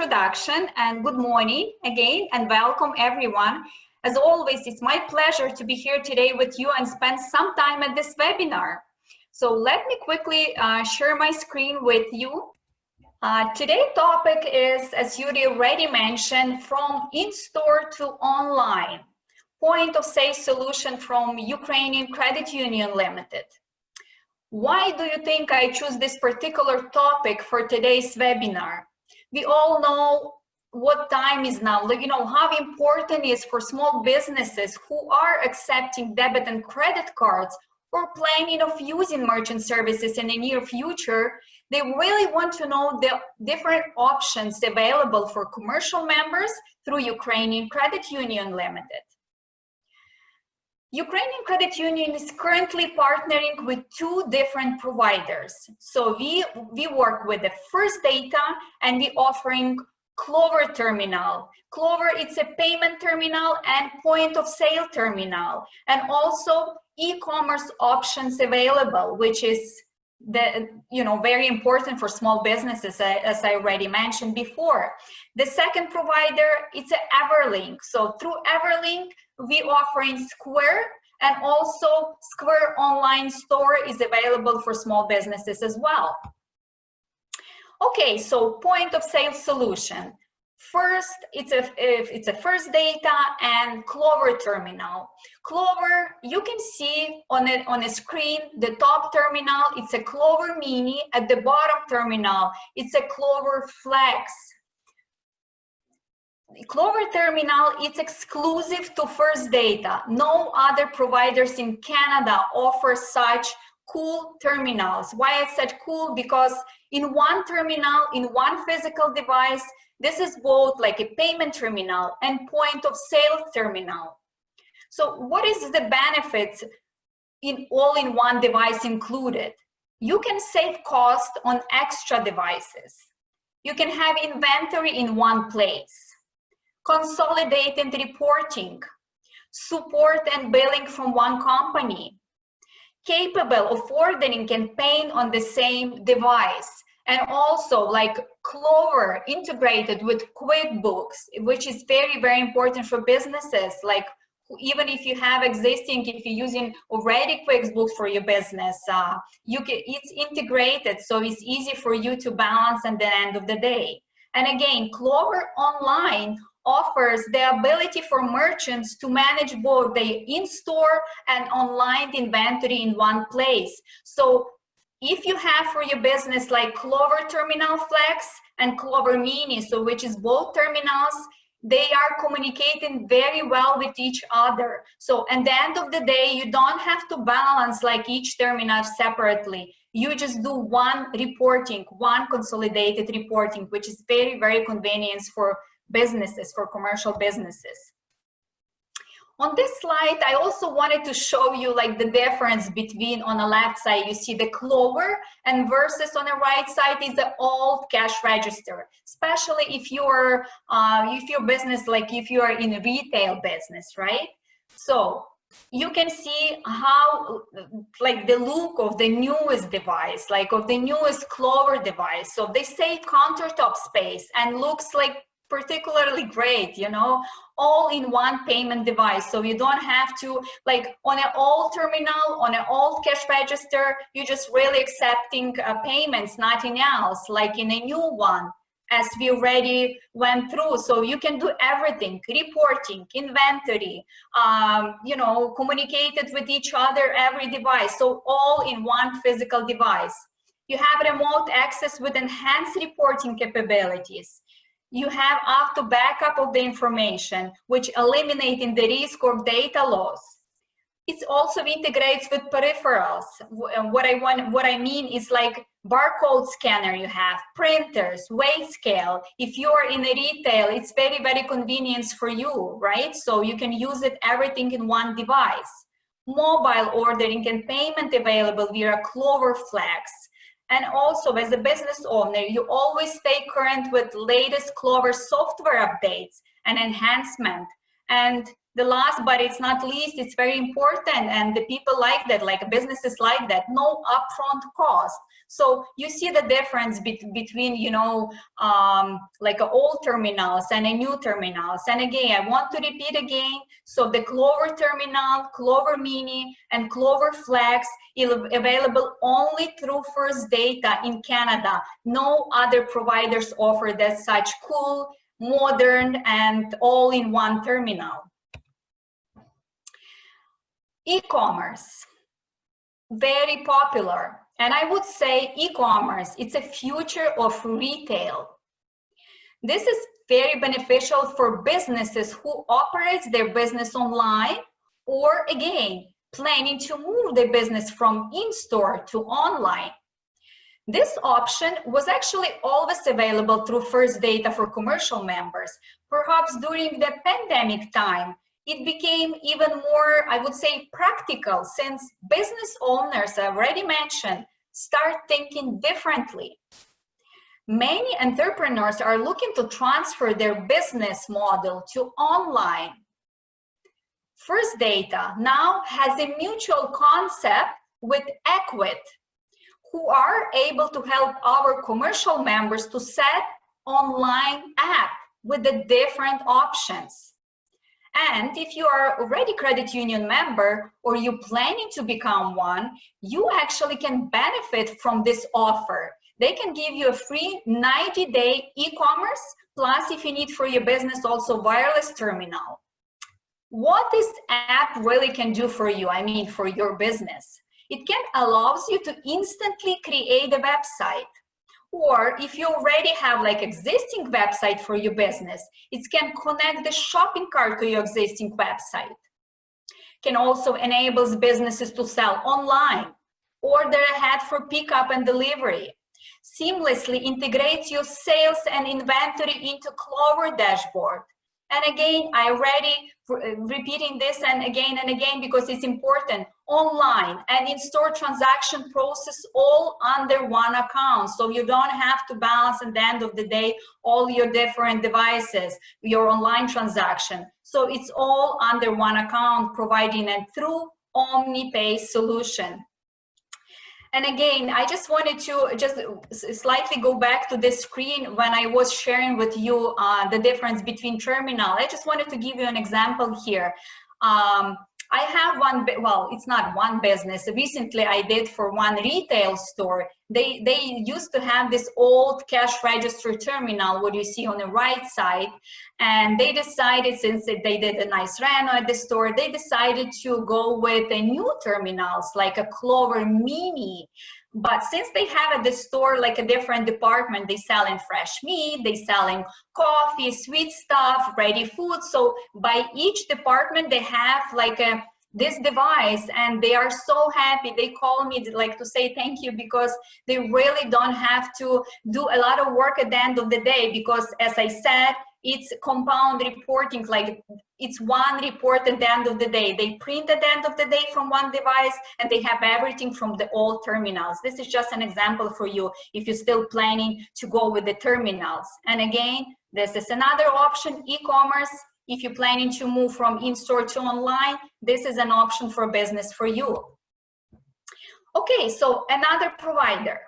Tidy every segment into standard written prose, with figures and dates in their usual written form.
introduction, and good morning again and welcome everyone. As always, it's my pleasure to be here today with you and spend some time at this webinar. So let me quickly share my screen with you. Today's topic is, as Yuri already mentioned, from in-store to online, point of sale solution from Ukrainian Credit Union Limited. Why do you think I choose this particular topic for today's webinar? We all know what time is now, how important it is for small businesses who are accepting debit and credit cards or planning of using merchant services in the near future. They really want to know the different options available for commercial members through Ukrainian Credit Union Limited. Ukrainian Credit Union is currently partnering with two different providers. So we work with the First Data and we offering Clover terminal. Clover, it's a payment terminal and point of sale terminal, and also e-commerce options available, which is very important for small businesses, as I already mentioned before. The second provider, it's Everlink. So through Everlink, we offering Square, and also Square online store is available for small businesses as well. Okay, so point of sale solution. First, it's a First Data and Clover terminal. Clover, you can see on a screen, the top terminal, it's a Clover Mini. At the bottom terminal, it's a Clover Flex. Clover terminal, it's exclusive to First Data. No other providers in Canada offer such cool terminals. Why it's such cool? Because in one terminal, in one physical device, this is both like a payment terminal and point of sale terminal. So what is the benefits in all-in-one device included? You can save cost on extra devices. You can have inventory in one place. Consolidated reporting, support and billing from one company, capable of ordering and paying on the same device, and also like Clover integrated with QuickBooks, which is very, very important for businesses. Like even if you have existing, if you're using already QuickBooks for your business, it's integrated, so it's easy for you to balance at the end of the day. And again, Clover Online offers the ability for merchants to manage both the in-store and online inventory in one place. So if you have for your business like Clover Terminal Flex and Clover Mini, so which is both terminals, they are communicating very well with each other. So at the end of the day, you don't have to balance like each terminal separately. You just do one reporting, one consolidated reporting, which is very, very convenient for businesses, for commercial businesses. On this slide, I also wanted to show you like the difference between, on the left side, you see the Clover, and versus on the right side is the old cash register, especially if you're your business, like if you are in a retail business, right? So you can see how like the look of the newest device, like of the newest Clover device. So they save countertop space and looks like particularly great, all in one payment device. So you don't have to, like on an old terminal, on an old cash register, you're just really accepting payments, nothing else. Like in a new one, as we already went through, so you can do everything: reporting, inventory, communicated with each other, every device. So all in one physical device. You have remote access with enhanced reporting capabilities. You have auto backup of the information, which eliminating the risk of data loss. It also integrates with peripherals. What I mean is like barcode scanner you have, printers, weight scale. If you're in a retail, it's very, very convenient for you, right? So you can use it everything in one device. Mobile ordering and payment available via Clover Flex. And also, as a business owner, you always stay current with latest Clover software updates and enhancement. And the last, but it's not least, it's very important, and the people like that, like businesses like that, no upfront cost. So you see the difference between, you know, like old terminals and a new terminals. And again, I want to repeat again, so the Clover terminal, Clover Mini, and Clover Flex is available only through First Data in Canada. No other providers offer that such cool, modern, and all-in-one terminal. E-commerce, very popular. And I would say e-commerce, it's a future of retail. This is very beneficial for businesses who operate their business online, or again, planning to move their business from in-store to online. This option was actually always available through First Data for commercial members. Perhaps during the pandemic time, it became even more, I would say, practical, since business owners, I already mentioned, start thinking differently. Many entrepreneurs are looking to transfer their business model to online. First Data now has a mutual concept with Equit, who are able to help our commercial members to set online app with the different options. And if you are already credit union member, or you're planning to become one, you actually can benefit from this offer. They can give you a free 90-day e-commerce, plus if you need for your business also wireless terminal. What this app really can do for you, I mean for your business, it can allows you to instantly create a website. Or if you already have like existing website for your business, it can connect the shopping cart to your existing website. Can also enables businesses to sell online, order ahead for pickup and delivery, seamlessly integrates your sales and inventory into Clover dashboard. And again, I already repeating this and again because it's important, online and in-store transaction process all under one account. So you don't have to balance at the end of the day all your different devices, your online transaction. So it's all under one account, providing a true OmniPay solution. And again, I just wanted to just slightly go back to this screen when I was sharing with you the difference between terminal. I just wanted to give you an example here. I have one, well, it's not one business. Recently, I did for one retail store. They used to have this old cash register terminal, what you see on the right side. And they decided, since they did a nice reno at the store, they decided to go with a new terminals, like a Clover Mini. But since they have at the store like a different department, they sell in fresh meat, they sell in coffee, sweet stuff, ready food. So by each department, they have like this device, and they are so happy. They call me like to say thank you, because they really don't have to do a lot of work at the end of the day, because as I said, it's compound reporting, like it's one report at the end of the day. They print at the end of the day from one device, and they have everything from the old terminals. This is just an example for you if you're still planning to go with the terminals. And again, this is another option, e-commerce. If you're planning to move from in-store to online, this is an option for business for you. Okay, so another provider.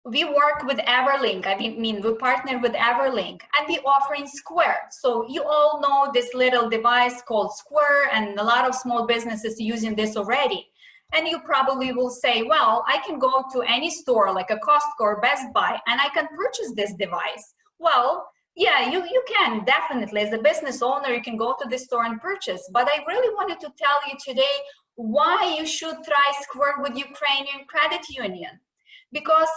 We work with Everlink. I mean, we partner with Everlink, and we offering Square. So you all know this little device called Square, and a lot of small businesses using this already. And you probably will say, well, I can go to any store like a Costco or Best Buy, and I can purchase this device. Well, yeah, you can definitely. As a business owner, you can go to the store and purchase. But I really wanted to tell you today why you should try Square with Ukrainian Credit Union. Because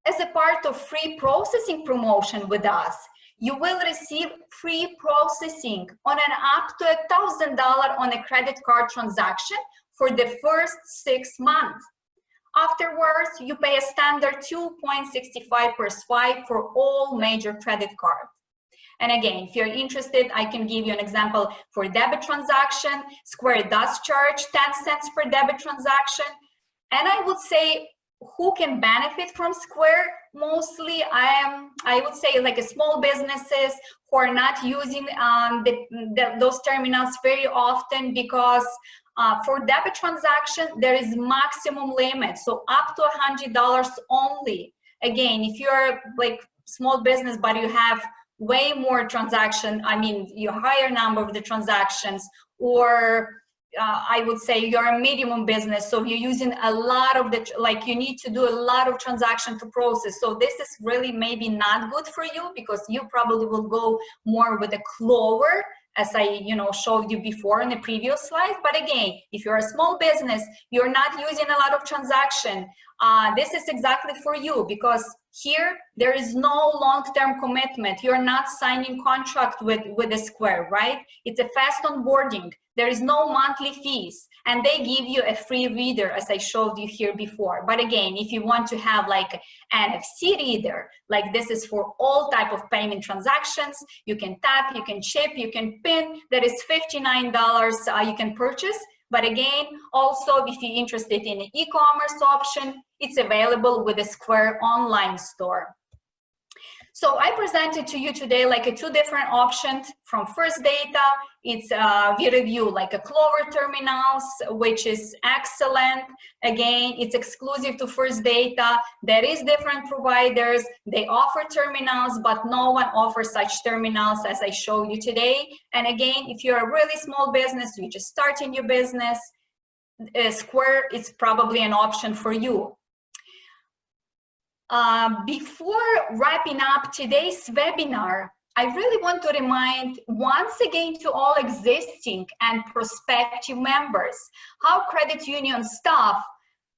as a part of free processing promotion with us, you will receive free processing on an up to $1,000 on a credit card transaction for the first 6 months. Afterwards, you pay a standard 2.65 per swipe for all major credit cards. And again, if you're interested, I can give you an example for debit transaction. Square does charge 10 cents per debit transaction. And I would say, who can benefit from Square? mostly I would say like a small businesses who are not using those terminals very often, because for debit transaction there is maximum limit, so up to $100 only. Again, if you're like small business but you have way more transaction, I mean you higher number of the transactions, or I would say you're a medium business, so you're using a lot of the, like you need to do a lot of transaction to process. So this is really maybe not good for you, because you probably will go more with a Clover, as I showed you before in the previous slide. But again, if you're a small business, you're not using a lot of transaction, this is exactly for you, because here there is no long-term commitment. You're not signing contract with a Square, right? It's a fast onboarding. There is no monthly fees, and they give you a free reader, as I showed you here before. But again, if you want to have like NFC reader, like this is for all type of payment transactions, you can tap, you can chip, you can pin. That is $59 you can purchase. But again, also if you're interested in an e-commerce option, it's available with the Square online store. So I presented to you today like two different options from First Data. It's we review like a Clover terminals, which is excellent. Again, it's exclusive to First Data. There is different providers. They offer terminals, but no one offers such terminals as I show you today. And again, if you're a really small business, you're just starting your business, Square is probably an option for you. Before wrapping up today's webinar, I really want to remind once again to all existing and prospective members how credit union staff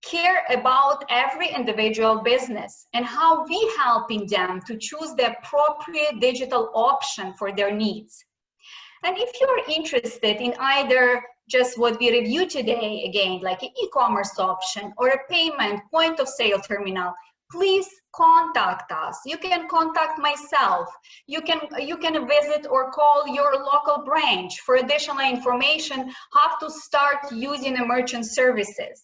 care about every individual business and how we helping them to choose the appropriate digital option for their needs. And if you're interested in either just what we reviewed today, again, like an e-commerce option or a payment point of sale terminal, please contact us. You can contact myself. You can visit or call your local branch for additional information how to start using the merchant services.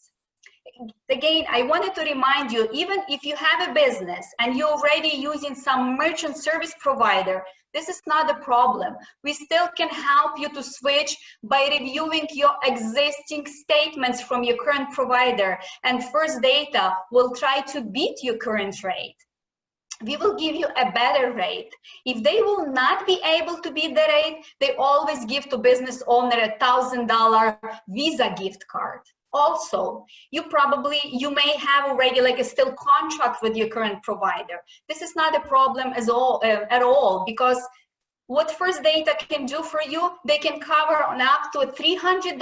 Again, I wanted to remind you, even if you have a business and you're already using some merchant service provider, this is not a problem. We still can help you to switch by reviewing your existing statements from your current provider, and First Data will try to beat your current rate. We will give you a better rate. If they will not be able to beat the rate, they always give to business owner a $1,000 Visa gift card. Also, you may have already like a still contract with your current provider. This is not a problem at all, because what First Data can do for you, they can cover on up to a $300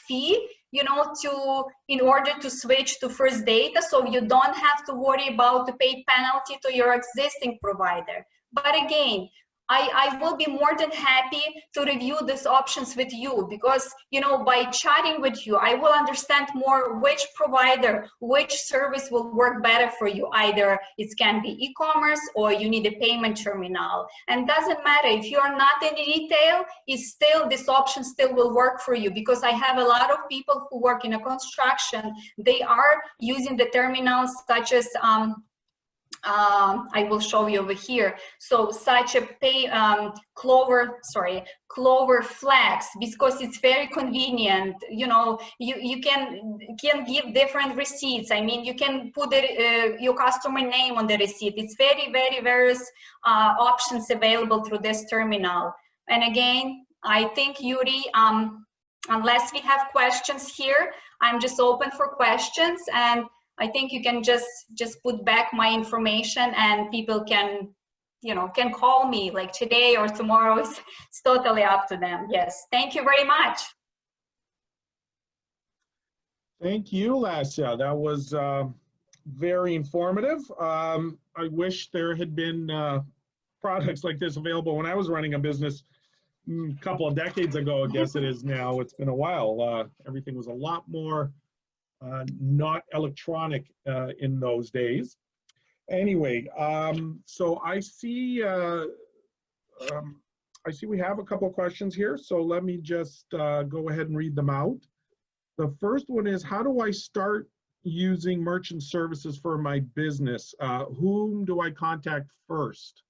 fee, in order to switch to First Data, so you don't have to worry about the pay penalty to your existing provider. But again, I will be more than happy to review these options with you, because by chatting with you, I will understand more which provider, which service will work better for you. Either it can be e-commerce or you need a payment terminal, and doesn't matter if you're not in retail, this option still will work for you, because I have a lot of people who work in a construction. They are using the terminals such as I will show you over here. So such a Clover Flex, because it's very convenient. You can give different receipts. I mean, you can put your customer name on the receipt. It's various options available through this terminal. And again, I think, Yuri, unless we have questions here, I'm just open for questions, and I think you can just put back my information, and people can call me like today or tomorrow. It's totally up to them. Yes, thank you very much. Thank you, Lesya. That was very informative. I wish there had been products like this available when I was running a business a couple of decades ago. I guess it is now. It's been a while. Everything was a lot more not electronic in those days. Anyway, so I see we have a couple of questions here. So let me just go ahead and read them out. The first one is, how do I start using merchant services for my business, whom do I contact first?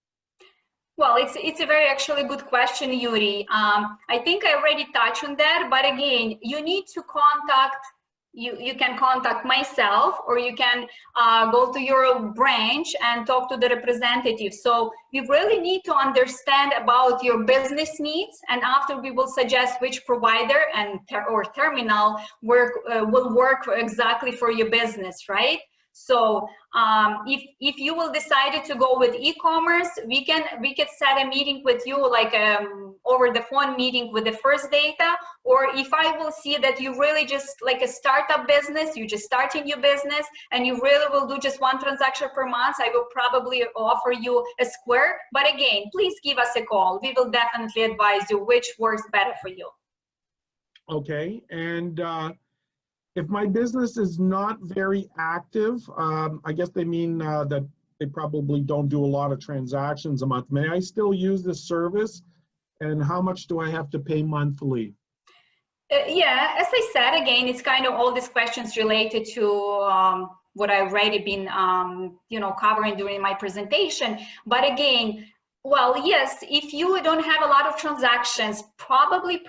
Well, it's a very actually good question, Yuri. I think I already touched on that, but again, you need to contact, you can contact myself, or you can go to your branch and talk to the representative. So we really need to understand about your business needs, and after we will suggest which provider and or terminal will work exactly for your business, right? So if you will decide to go with e-commerce, we can set a meeting with you, like over the phone meeting with the First Data. Or if I will see that you really just like a startup business, you just starting your business and you really will do just one transaction per month, I will probably offer you a Square. But again, please give us a call. We will definitely advise you which works better for you. Okay, and if my business is not very active, I guess they mean that they probably don't do a lot of transactions a month. May I still use this service? And how much do I have to pay monthly? Yeah, as I said, again, it's kind of all these questions related to what I've already been, covering during my presentation. But again, well, yes, if you don't have a lot of transactions, probably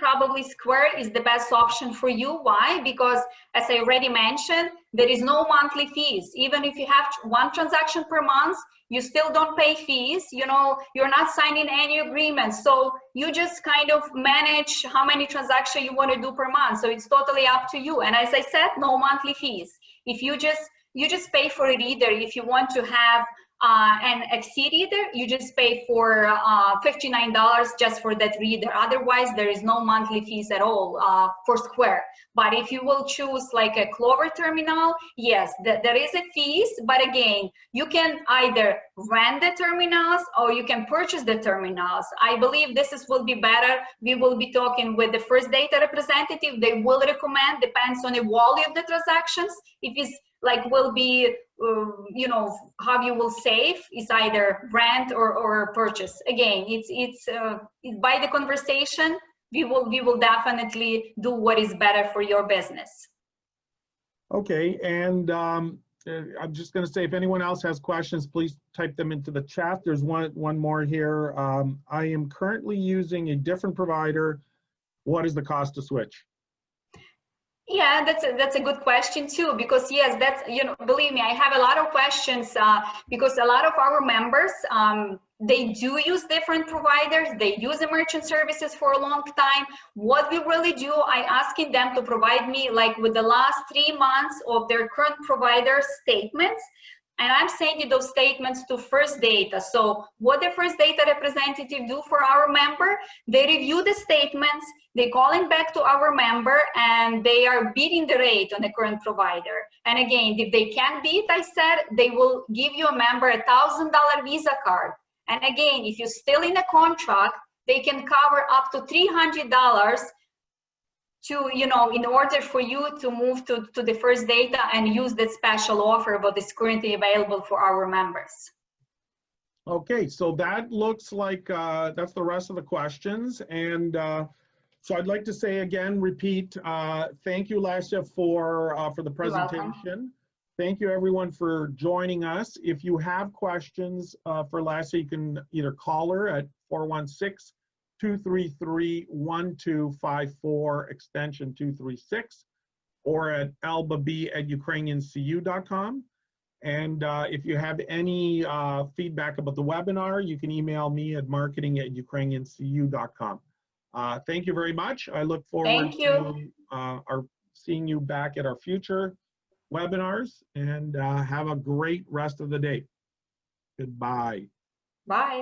Square is the best option for you. Why? Because as I already mentioned, there is no monthly fees. Even if you have one transaction per month, you still don't pay fees. You're not signing any agreements. So you just kind of manage how many transactions you want to do per month. So it's totally up to you. And as I said, no monthly fees. If you just pay for it either. If you want to have an Exceed reader, you just pay for $59 just for that reader. Otherwise, there is no monthly fees at all for Square. But if you will choose like a Clover terminal, yes, there is a fees. But again, you can either rent the terminals or you can purchase the terminals. I believe will be better. We will be talking with the First Data representative. They will recommend, depends on the volume of the transactions. If it's like will be how you will save is either rent or purchase. Again, it's by the conversation we will definitely do what is better for your business. Okay, and I'm just going to say, if anyone else has questions, please type them into the chat. There's one more here. I am currently using a different provider. What is the cost to switch? Yeah, that's a good question too, because yes, that's, believe me, I have a lot of questions because a lot of our members, they do use different providers. They use the merchant services for a long time. What we really do, I asking them to provide me like with the last 3 months of their current provider statements. And I'm sending those statements to First Data. So what the First Data representative do for our member, they review the statements, they calling back to our member, and they are beating the rate on the current provider. And again, if they can't beat, I said, they will give you a member $1,000 Visa card. And again, if you're still in a contract, they can cover up to $300 to, in order for you to move to the First Data and use that special offer that is currently available for our members. Okay, so that looks like that's the rest of the questions. And so I'd like to say again, repeat, thank you, Lesya, for the presentation. Thank you, everyone, for joining us. If you have questions for Lesya, you can either call her at 416-233-1254, extension 236, or at lbabiy@ukrainiancu.com. And if you have any feedback about the webinar, you can email me at marketing@ukrainiancu.com. Thank you very much. I look forward to seeing you back at our future webinars, and have a great rest of the day. Goodbye. Bye.